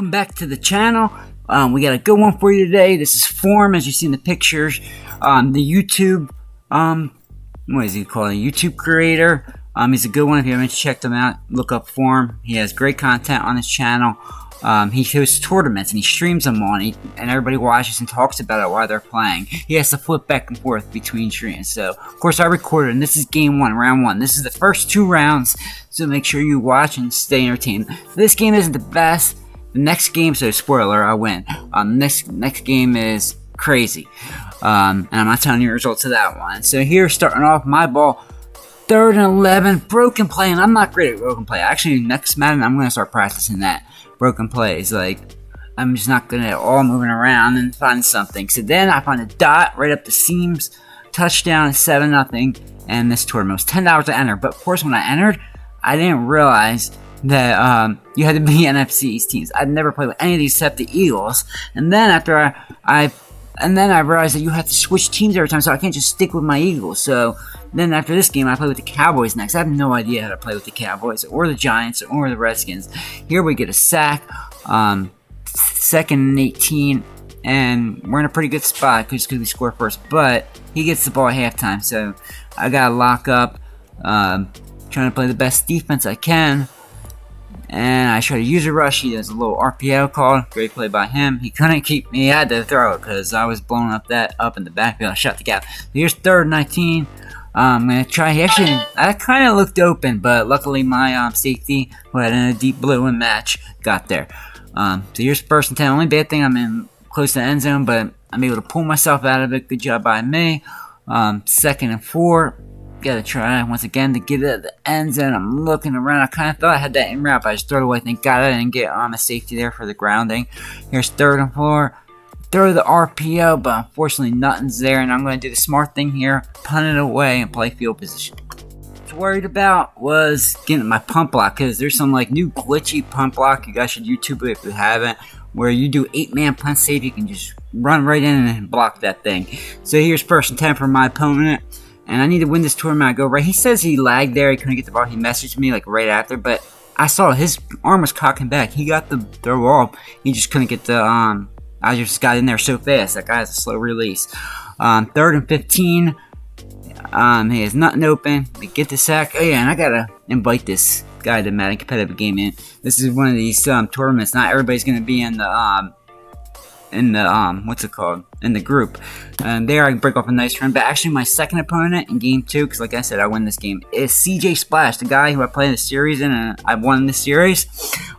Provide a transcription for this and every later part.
Welcome back to the channel. We got a good one for you today. This is Form, as you see in the pictures. The YouTube, what is he called? A YouTube creator. He's a good one. If you haven't checked him out, look up Form. He has great content on his channel. He hosts tournaments and he streams them on, and everybody watches and talks about it while they're playing. He has to flip back and forth between streams. So, of course, I recorded, and this is game one, round one. This is the first two rounds, so make sure you watch and stay entertained. This game isn't the best. The next game, so spoiler, I win. Next game is crazy. And I'm not telling you the results of that one. So here, starting off, my ball, 3rd and 11, broken play, and I'm not great at broken play. Actually, next Madden, I'm going to start practicing that. Broken plays, like, I'm just not good at all moving around and find something. So then I find a dot right up the seams, touchdown, 7-0, and this tournament was $10 to enter. But of course, when I entered, I didn't realize that you had to be NFC East Teams. I'd never played with any of these except the Eagles. And then after I realized that you have to switch teams every time, so I can't just stick with my Eagles. So then after this game, I play with the Cowboys next. I have no idea how to play with the Cowboys or the Giants or the Redskins. Here we get a sack, 2nd and 18, and we're in a pretty good spot just because we score first. But he gets the ball at halftime, so I gotta lock up, trying to play the best defense I can. And I try to use a rush. He does a little RPO call. Great play by him. He couldn't keep me. He had to throw it because I was blowing up in the backfield. I shot the gap. Here's 3rd and 19. I'm going to try. I kind of looked open, but luckily my safety, who had in a deep blue and match, got there. So here's 1st and 10. Only bad thing, I'm in close to the end zone, but I'm able to pull myself out of it. Good job by me. 2nd and 4. Gotta try once again to get it at the end zone. I'm looking around. I kind of thought I had that in route, but I just threw it away. Thank God I didn't get a safety there for the grounding. Here's 3rd and 4. Throw the RPO, but unfortunately nothing's there. And I'm going to do the smart thing here, punt it away and play field position. What I was worried about was getting my punt block, because there's some like new glitchy punt block. You guys should YouTube it if you haven't, where you do 8-man punt save. You can just run right in and block that thing. So here's 1st and 10 for my opponent. And I need to win this tournament. I go right. He says he lagged there. He couldn't get the ball. He messaged me like right after, but I saw his arm was cocking back. He got the throw off. He just couldn't get the I just got in there so fast. That guy has a slow release. 3rd and 15. He has nothing open. They get the sack. Oh yeah, and I gotta invite this guy to Madden competitive game in. This is one of these tournaments. Not everybody's gonna be in the what's it called, in the group. And there I can break off a nice run. But actually my second opponent in game 2, because like I said, I win this game, is CJ Splash, the guy who I played the series in, and I won the series.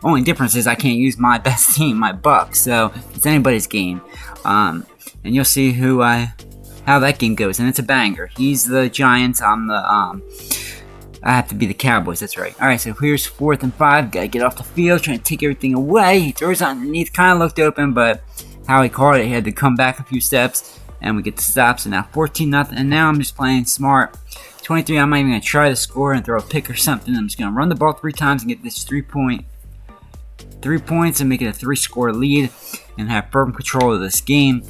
Only difference is I can't use my best team, my Bucks, so it's anybody's game. And you'll see how that game goes, and it's a banger. He's the Giants, I'm the I have to be the Cowboys, that's right. Alright, so here's 4th and 5, gotta get off the field, trying to take everything away. He throws it underneath, kinda looked open, but how he caught it, he had to come back a few steps, and we get the stop. So now 14-0, and now I'm just playing smart. 23, I'm not even going to try to score and throw a pick or something. I'm just going to run the ball 3 times and get this 3 points and make it a 3-score lead and have firm control of this game.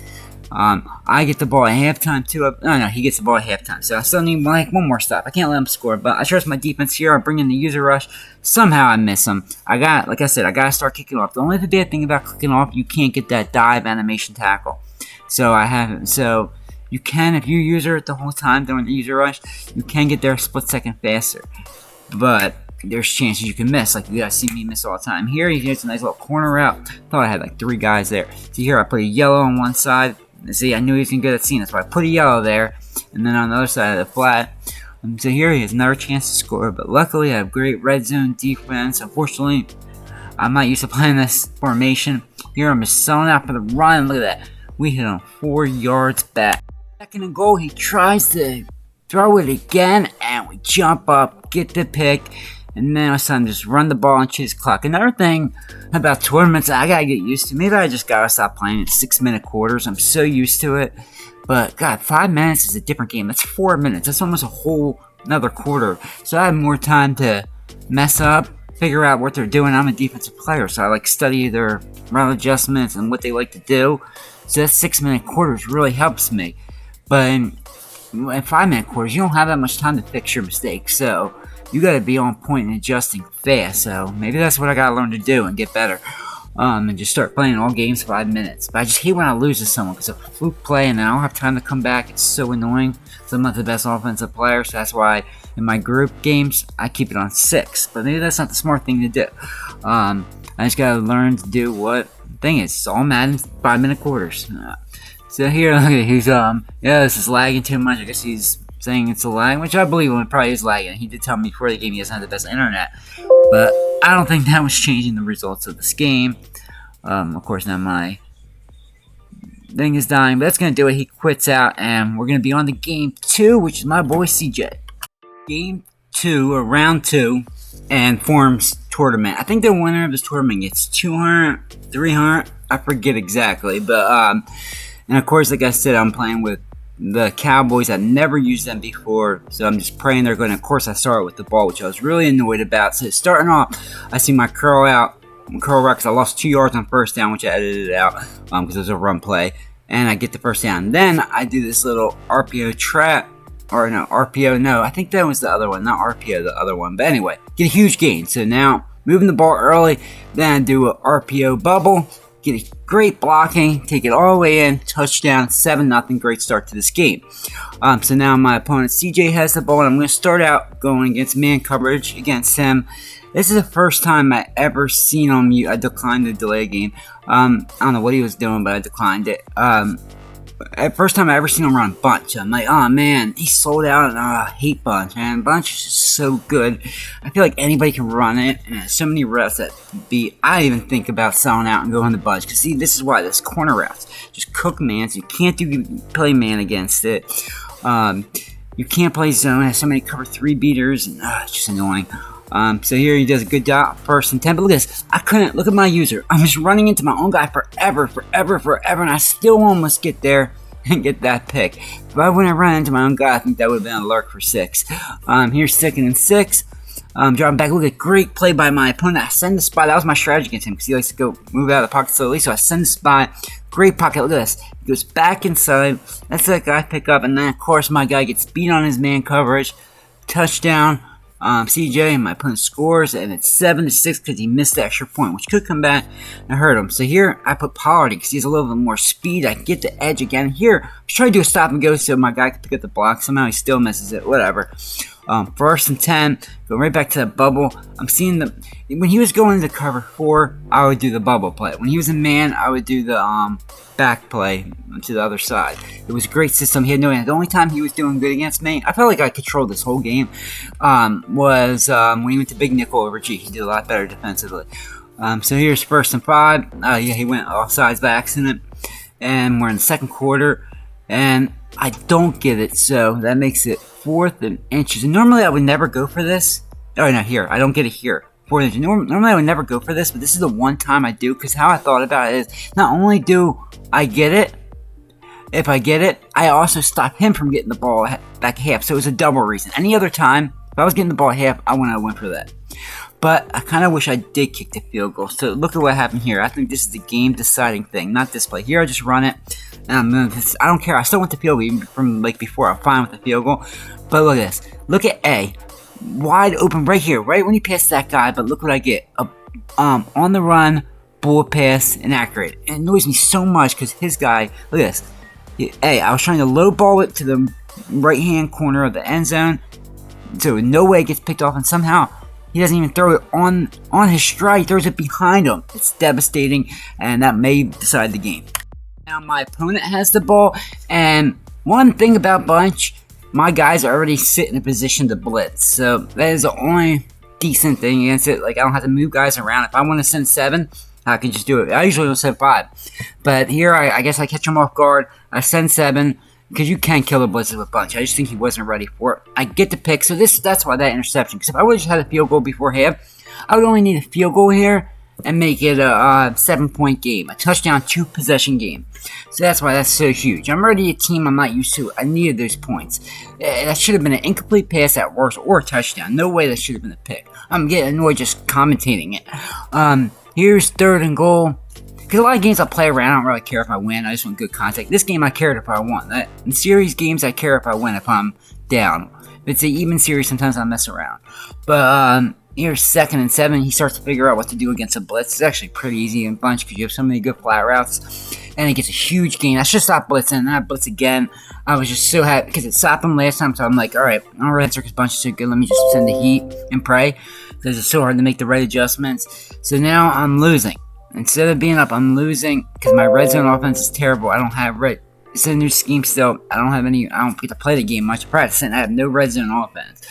I get the ball at halftime too. No, he gets the ball at halftime. So I still need like one more stop. I can't let him score, but I trust my defense here. I bring in the user rush. Somehow I miss him. Like I said, I gotta start kicking off. The only bad thing about kicking off, you can't get that dive animation tackle. So I haven't. So you can, if you user it the whole time during the user rush, you can get there a split second faster. But there's chances you can miss. Like you guys see me miss all the time. Here, here's a nice little corner route. Thought I had like 3 guys there. So here I put a yellow on one side. See, I knew he was going to get at seeing it, so I put a yellow there, and then on the other side of the flat. So here he has another chance to score, but luckily I have great red zone defense. Unfortunately, I'm not used to playing this formation. Here I'm just selling out for the run. Look at that. We hit him 4 yards back. 2nd and goal, he tries to throw it again, and we jump up, get the pick, and then it's time to just run the ball and chase the clock. Another thing about tournaments I gotta get used to. Maybe I just gotta stop playing at 6-minute quarters. I'm so used to it. But God, 5 minutes is a different game. That's 4 minutes. That's almost a whole another quarter. So I have more time to mess up, figure out what they're doing. I'm a defensive player, so I like study their route adjustments and what they like to do. So that 6-minute quarters really helps me. But in 5-minute quarters, you don't have that much time to fix your mistakes. So you got to be on point and adjusting fast. So maybe that's what I got to learn to do and get better. and just start playing all games 5 minutes. But I just hate when I lose to someone because of a fluke play and I don't have time to come back. It's so annoying. So I'm not the best offensive player, so that's why in my group games I keep it on 6. But maybe that's not the smart thing to do. I just gotta learn to do what thing is. It's all Madden 5-minute quarters. So here, look at he's yeah, this is lagging too much. I guess he's saying it's a lag, which I believe it probably is lagging. He did tell me before the game he doesn't have the best internet, but I don't think that was changing the results of this game. Of course, now my thing is dying, but that's gonna do it. He quits out, and we're gonna be on to game 2, which is my boy CJ. Game 2 or round 2, and Form's tournament. I think the winner of this tournament gets 200, 300. I forget exactly, but and of course, like I said, I'm playing with the Cowboys. I've never used them before, so I'm just praying they're going to. Of course, I started with the ball, which I was really annoyed about. So starting off, I see my curl route because I lost 2 yards on first down, which I edited out because it was a run play, and I get the first down. Then I do this little RPO trap, or no, RPO, no, I think that was the other one, not RPO, the other one. But anyway, get a huge gain. So now moving the ball early, then I do a RPO bubble. Get a great blocking, take it all the way in, touchdown, 7-0, great start to this game. So now my opponent CJ has the ball, and I'm going to start out going against man coverage against him. This is the first time I ever seen on mute. I declined the delay game. I don't know what he was doing, but I declined it. First time I ever seen him run bunch. I'm like, oh man, he sold out, and I hate bunch, man. Bunch is just so good. I feel like anybody can run it, and there's so many reps that I even think about selling out and going to bunch. Because see, this is why this corner routes just cook man, so you can't play man against it. You can't play zone. It has so many cover 3 beaters, and it's just annoying. So here he does a good job, 1st and 10, but look at this, I couldn't, look at my user, I'm just running into my own guy forever, and I still almost get there and get that pick. But when I ran into my own guy, I think that would have been a lurk for 6. Here's 2nd and 6, dropping back, look at great play by my opponent. I send the spy, that was my strategy against him, because he likes to go move out of the pocket slowly, so I send the spy, great pocket, look at this, he goes back inside, that's that guy pick up, and then of course my guy gets beat on his man coverage, touchdown. CJ, my opponent scores, and it's 7-6 because he missed the extra point, which could come back and hurt him. So here, I put Pollard because he has a little bit more speed. I can get the edge again. Here, I was trying to do a stop and go so my guy could pick up the block. Somehow he still misses it. Whatever. 1st and 10, go right back to the bubble. I'm seeing when he was going into cover 4, I would do the bubble play. When he was a man, I would do the back play to the other side. It was a great system. He had no idea. The only time he was doing good against me, I felt like I controlled this whole game, was when he went to big nickel over G. He did a lot better defensively. So here's 1st and 5. Yeah, he went offsides by accident, and we're in the 2nd quarter, and I don't get it, so that makes it 4th and inches. And normally I would never go for this. Oh, no, here. I don't get it here. 4th inches. Normally I would never go for this, but this is the one time I do, because how I thought about it is, not only do I get it, if I get it, I also stop him from getting the ball back half, so it was a double reason. Any other time, if I was getting the ball half, I wouldn't have went for that. But I kind of wish I did kick the field goal. So look at what happened here. I think this is the game-deciding thing, not this play. Here I just run it. I don't care. I still want the field goal even from like before. I'm fine with the field goal. But look at this. Look at A. Wide open right here, right when he passed that guy. But look what I get. On the run, bullet pass, inaccurate. It annoys me so much because his guy, look at this. A, I was trying to low ball it to the right-hand corner of the end zone. So no way it gets picked off, and somehow he doesn't even throw it on his stride. He throws it behind him. It's devastating, and that may decide the game. Now my opponent has the ball, and one thing about bunch, my guys are already sit in a position to blitz. So that is the only decent thing against it. Like, I don't have to move guys around. If I want to send 7, I can just do it. I usually will send 5. But here, I guess I catch him off guard. I send 7. Because you can kill the blitzes with bunch. I just think he wasn't ready for it. I get the pick, so that's why that interception. Because if I would have just had a field goal before half, I would only need a field goal here and make it a 7-point game. A touchdown, 2-possession game. So that's why that's so huge. I'm already a team I'm not used to. I needed those points. That should have been an incomplete pass at worst or a touchdown. No way that should have been a pick. I'm getting annoyed just commentating it. Here's 3rd and goal. Because a lot of games I play around, I don't really care if I win. I just want good contact. This game I cared if I won. In series games, I care if I win if I'm down. If it's an even series, sometimes I mess around. But here's 2nd and 7. He starts to figure out what to do against a blitz. It's actually pretty easy in bunch because you have so many good flat routes. And he gets a huge gain. I should stop blitzing, and I blitz again. I was just so happy because it stopped him last time, so I'm like, alright, our circus bunch is so good. Let me just send the heat and pray because it's so hard to make the right adjustments. So now I'm losing. Instead of being up, I'm losing because my red zone offense is terrible. I don't have red. It's a new scheme still. I don't get to play the game much. Practicing. I have no red zone offense.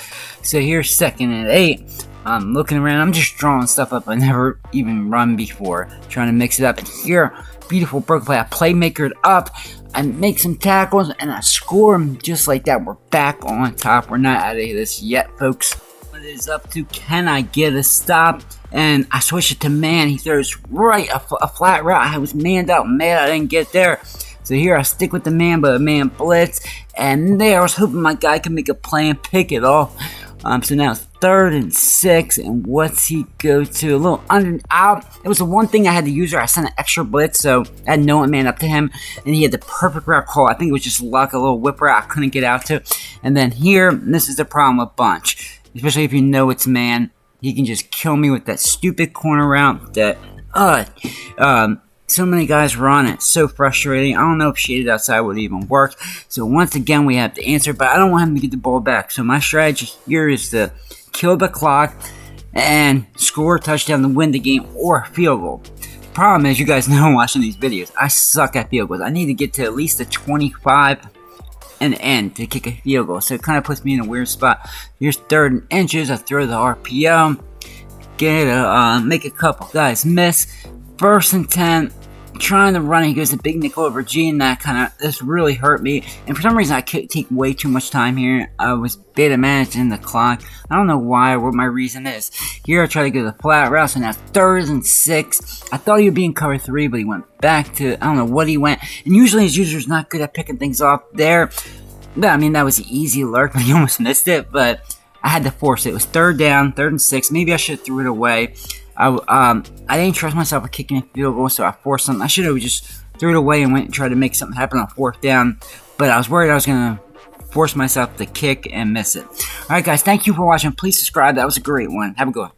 So here's 2nd and 8. I'm looking around. I'm just drawing stuff up I never even run before. Trying to mix it up. And here, beautiful broken play. I playmakered up. I make some tackles. And I score them just like that. We're back on top. We're not out of this yet, folks. What it is up to. Can I get a stop? And I switch it to man. He throws right a flat route. I was manned out. Mad I didn't get there. So here I stick with the man, but a man blitz. And there I was hoping my guy could make a play and pick it off. So now it's 3rd and 6. And what's he go to? A little under and out. It was the one thing I had to use. I sent an extra blitz, so I had no one man up to him. And he had the perfect route call. I think it was just luck, a little whip route I couldn't get out to. And then here, and this is the problem with bunch. Especially if you know it's man. He can just kill me with that stupid corner route that, so many guys run it. So frustrating. I don't know if shaded outside would even work. So once again, we have to answer, but I don't want him to get the ball back. So my strategy here is to kill the clock and score a touchdown to win the game or a field goal. Problem is, you guys know watching these videos, I suck at field goals. I need to get to at least a 25 and end to kick a field goal. So it kind of puts me in a weird spot. Here's 3rd and inches. I throw the RPO. Make a couple guys miss. 1st and 10. Trying to run, he goes to big nickel over G, and this really hurt me. And for some reason, I could take way too much time here. I was beta managing the clock. I don't know why or what my reason is. Here, I try to go to the flat route, so now 3rd and 6. I thought he would be in cover 3, but he went back to, I don't know what he went. And usually his user's not good at picking things off there. But, I mean, that was an easy lurk, but he almost missed it. But I had to force it. It was 3rd down, 3rd and 6. Maybe I should have threw it away. I didn't trust myself with kicking a field goal, so I forced something. I should have just threw it away and went and tried to make something happen on 4th down. But I was worried I was going to force myself to kick and miss it. Alright guys, thank you for watching. Please subscribe. That was a great one. Have a good one.